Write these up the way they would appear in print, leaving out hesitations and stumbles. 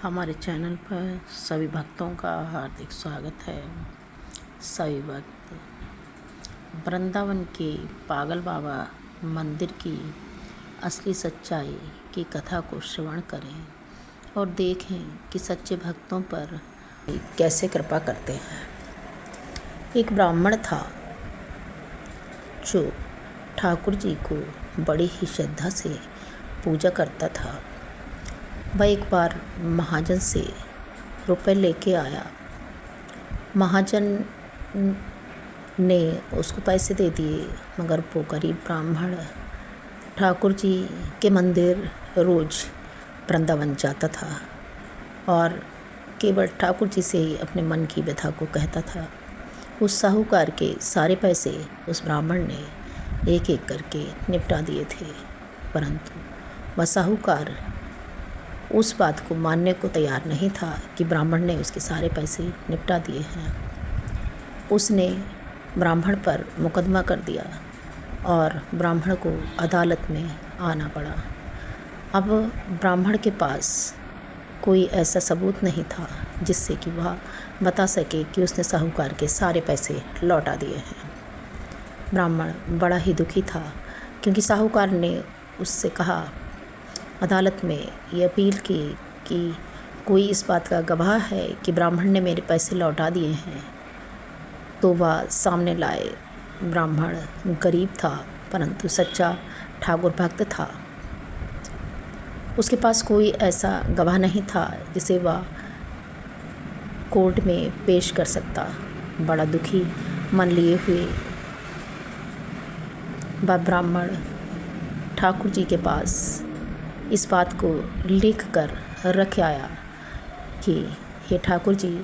हमारे चैनल पर सभी भक्तों का हार्दिक स्वागत है। सभी भक्त वृंदावन के पागल बाबा मंदिर की असली सच्चाई की कथा को श्रवण करें और देखें कि सच्चे भक्तों पर कैसे कृपा करते हैं। एक ब्राह्मण था जो ठाकुर जी को बड़ी ही श्रद्धा से पूजा करता था। वह एक बार महाजन से रुपए लेके आया। महाजन ने उसको पैसे दे दिए, मगर वो गरीब ब्राह्मण ठाकुर जी के मंदिर रोज़ वृंदावन जाता था और केवल ठाकुर जी से ही अपने मन की व्यथा को कहता था। उस साहूकार के सारे पैसे उस ब्राह्मण ने एक एक करके निपटा दिए थे, परंतु वह साहूकार उस बात को मानने को तैयार नहीं था कि ब्राह्मण ने उसके सारे पैसे निपटा दिए हैं। उसने ब्राह्मण पर मुकदमा कर दिया और ब्राह्मण को अदालत में आना पड़ा। अब ब्राह्मण के पास कोई ऐसा सबूत नहीं था जिससे कि वह बता सके कि उसने साहूकार के सारे पैसे लौटा दिए हैं। ब्राह्मण बड़ा ही दुखी था, क्योंकि साहूकार ने उससे कहा, अदालत में ये अपील की कि कोई इस बात का गवाह है कि ब्राह्मण ने मेरे पैसे लौटा दिए हैं, तो वह सामने लाए। ब्राह्मण गरीब था, परंतु सच्चा ठाकुर भक्त था। उसके पास कोई ऐसा गवाह नहीं था जिसे वह कोर्ट में पेश कर सकता। बड़ा दुखी मन लिए हुए वह ब्राह्मण ठाकुर जी के पास इस बात को लिख कर रख आया कि हे ठाकुर जी,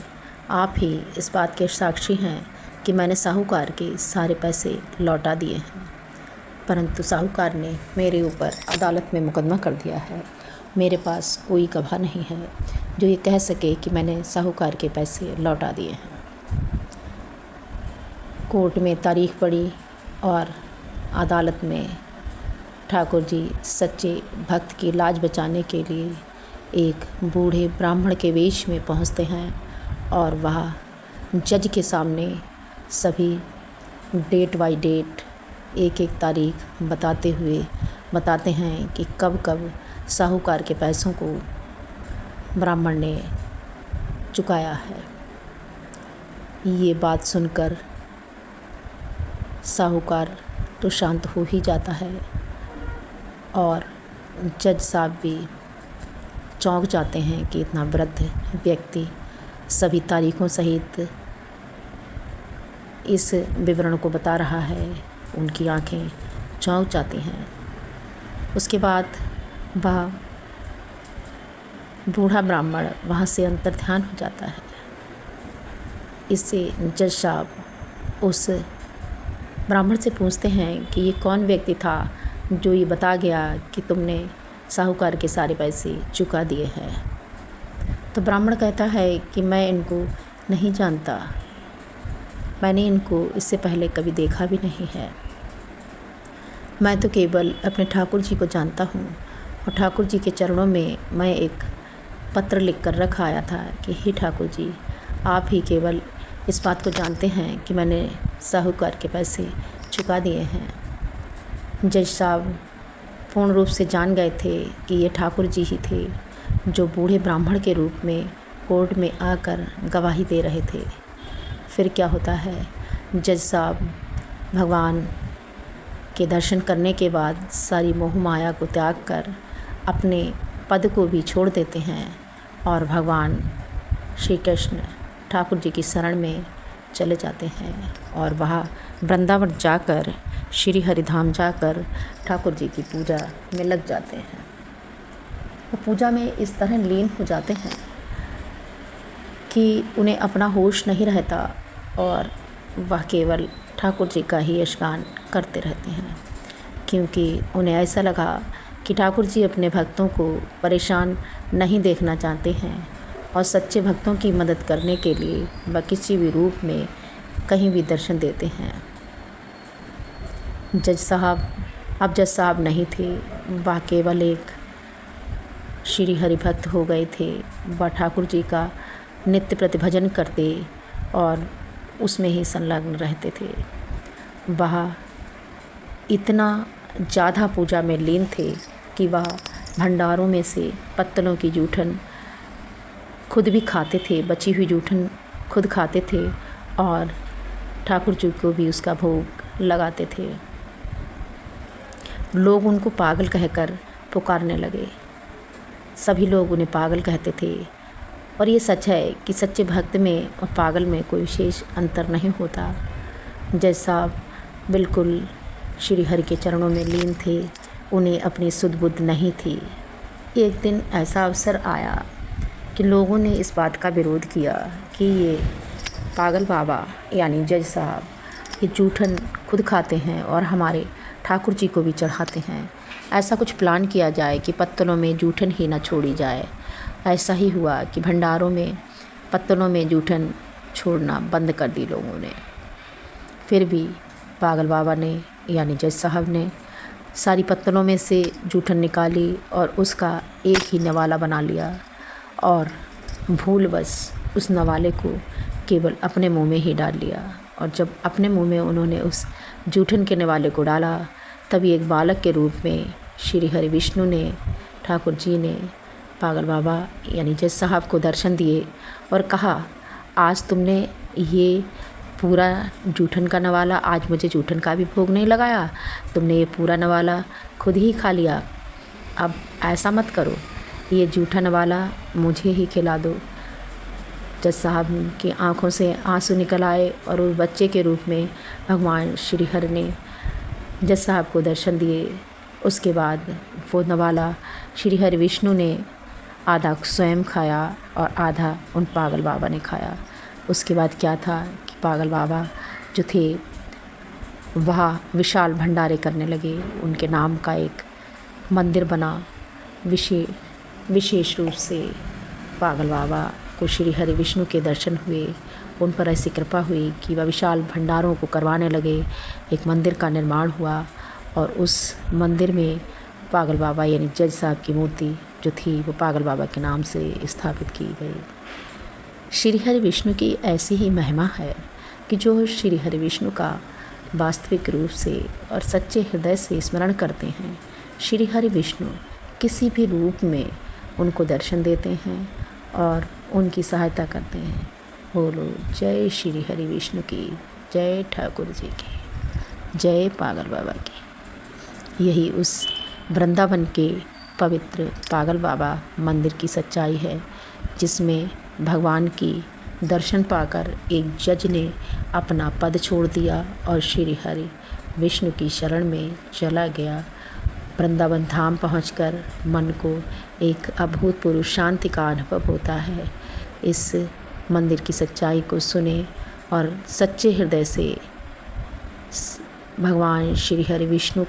आप ही इस बात के साक्षी हैं कि मैंने साहूकार के सारे पैसे लौटा दिए हैं, परंतु साहूकार ने मेरे ऊपर अदालत में मुकदमा कर दिया है। मेरे पास कोई गवाह नहीं है जो ये कह सके कि मैंने साहूकार के पैसे लौटा दिए हैं। कोर्ट में तारीख पड़ी और अदालत में ठाकुर जी सच्चे भक्त की लाज बचाने के लिए एक बूढ़े ब्राह्मण के वेश में पहुंचते हैं और वह जज के सामने सभी डेट बाय डेट एक एक तारीख बताते हैं कि कब कब साहूकार के पैसों को ब्राह्मण ने चुकाया है। ये बात सुनकर साहूकार तो शांत हो ही जाता है और जज साहब भी चौंक जाते हैं कि इतना वृद्ध व्यक्ति सभी तारीखों सहित इस विवरण को बता रहा है। उनकी आंखें चौंक जाती हैं। उसके बाद वह बूढ़ा ब्राह्मण वहाँ से अंतर्ध्यान हो जाता है। इससे जज साहब उस ब्राह्मण से पूछते हैं कि ये कौन व्यक्ति था जो ये बता गया कि तुमने साहूकार के सारे पैसे चुका दिए हैं। तो ब्राह्मण कहता है कि मैं इनको नहीं जानता, मैंने इनको इससे पहले कभी देखा भी नहीं है। मैं तो केवल अपने ठाकुर जी को जानता हूँ और ठाकुर जी के चरणों में मैं एक पत्र लिख कर रख आया था कि हे ठाकुर जी, आप ही केवल इस बात को जानते हैं कि मैंने साहूकार के पैसे चुका दिए हैं। जज साहब पूर्ण रूप से जान गए थे कि ये ठाकुर जी ही थे जो बूढ़े ब्राह्मण के रूप में कोर्ट में आकर गवाही दे रहे थे। फिर क्या होता है, जज साहब भगवान के दर्शन करने के बाद सारी मोह माया को त्याग कर अपने पद को भी छोड़ देते हैं और भगवान श्री कृष्ण ठाकुर जी की शरण में चले जाते हैं और वहाँ वृंदावन जाकर श्री हरिधाम जाकर ठाकुर जी की पूजा में लग जाते हैं। वो पूजा में इस तरह लीन हो जाते हैं कि उन्हें अपना होश नहीं रहता और वह केवल ठाकुर जी का ही यशगान करते रहते हैं, क्योंकि उन्हें ऐसा लगा कि ठाकुर जी अपने भक्तों को परेशान नहीं देखना चाहते हैं और सच्चे भक्तों की मदद करने के लिए वह किसी भी रूप में कहीं भी दर्शन देते हैं। जज साहब नहीं थे, वह केवल एक श्री हरि भक्त हो गए थे। वह ठाकुर जी का नित्य प्रतिभजन करते और उसमें ही संलग्न रहते थे। वह इतना ज़्यादा पूजा में लीन थे कि वह भंडारों में से पत्तलों की जूठन खुद भी खाते थे, बची हुई जूठन खुद खाते थे और ठाकुर जी को भी उसका भोग लगाते थे। लोग उनको पागल कहकर पुकारने लगे। सभी लोग उन्हें पागल कहते थे और ये सच है कि सच्चे भक्त में और पागल में कोई विशेष अंतर नहीं होता। जैसा बिल्कुल श्री हरि के चरणों में लीन थे, उन्हें अपनी सुध बुद्ध नहीं थी। एक दिन ऐसा अवसर आया कि लोगों ने इस बात का विरोध किया कि ये पागल बाबा यानी जज साहब ये जूठन खुद खाते हैं और हमारे ठाकुर जी को भी चढ़ाते हैं। ऐसा कुछ प्लान किया जाए कि पत्तलों में जूठन ही न छोड़ी जाए। ऐसा ही हुआ कि भंडारों में पत्तलों में जूठन छोड़ना बंद कर दी लोगों ने। फिर भी पागल बाबा ने यानी जज साहब ने सारी पत्तलों में से जूठन निकाली और उसका एक ही नवाला बना लिया और भूलवश उस नवाले को केवल अपने मुंह में ही डाल लिया। और जब अपने मुंह में उन्होंने उस जूठन के नवाले को डाला, तभी एक बालक के रूप में श्री हरि विष्णु ने, ठाकुर जी ने पागल बाबा यानी जज साहब को दर्शन दिए और कहा, आज तुमने ये पूरा जूठन का नवाला, आज मुझे जूठन का भी भोग नहीं लगाया, तुमने ये पूरा नवाला खुद ही खा लिया। अब ऐसा मत करो, ये जूठा नवाला मुझे ही खिला दो। जज साहब की आंखों से आंसू निकल आए और उस बच्चे के रूप में भगवान श्री हरि ने जज साहब को दर्शन दिए। उसके बाद वो नवाला श्री हरि विष्णु ने आधा स्वयं खाया और आधा उन पागल बाबा ने खाया। उसके बाद क्या था कि पागल बाबा जो थे वह विशाल भंडारे करने लगे। उनके नाम का एक मंदिर बना। विशेष रूप से पागल बाबा को श्री हरि विष्णु के दर्शन हुए। उन पर ऐसी कृपा हुई कि वह विशाल भंडारों को करवाने लगे। एक मंदिर का निर्माण हुआ और उस मंदिर में पागल बाबा यानी जज साहब की मूर्ति जो थी वो पागल बाबा के नाम से स्थापित की गई। श्री हरि विष्णु की ऐसी ही महिमा है कि जो श्री हरि विष्णु का वास्तविक रूप से और सच्चे हृदय से स्मरण करते हैं, श्री हरि विष्णु किसी भी रूप में उनको दर्शन देते हैं और उनकी सहायता करते हैं। बोलो जय श्री हरि विष्णु की, जय ठाकुर जी की, जय पागल बाबा की। यही उस वृंदावन के पवित्र पागल बाबा मंदिर की सच्चाई है, जिसमें भगवान की दर्शन पाकर एक जज ने अपना पद छोड़ दिया और श्री हरि विष्णु की शरण में चला गया। वृंदावन धाम पहुंचकर मन को एक अभूतपूर्व शांति का अनुभव होता है। इस मंदिर की सच्चाई को सुने और सच्चे हृदय से भगवान श्री हरि विष्णु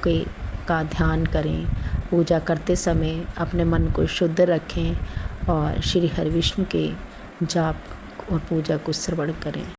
का ध्यान करें। पूजा करते समय अपने मन को शुद्ध रखें और श्री हरि विष्णु के जाप और पूजा को श्रवण करें।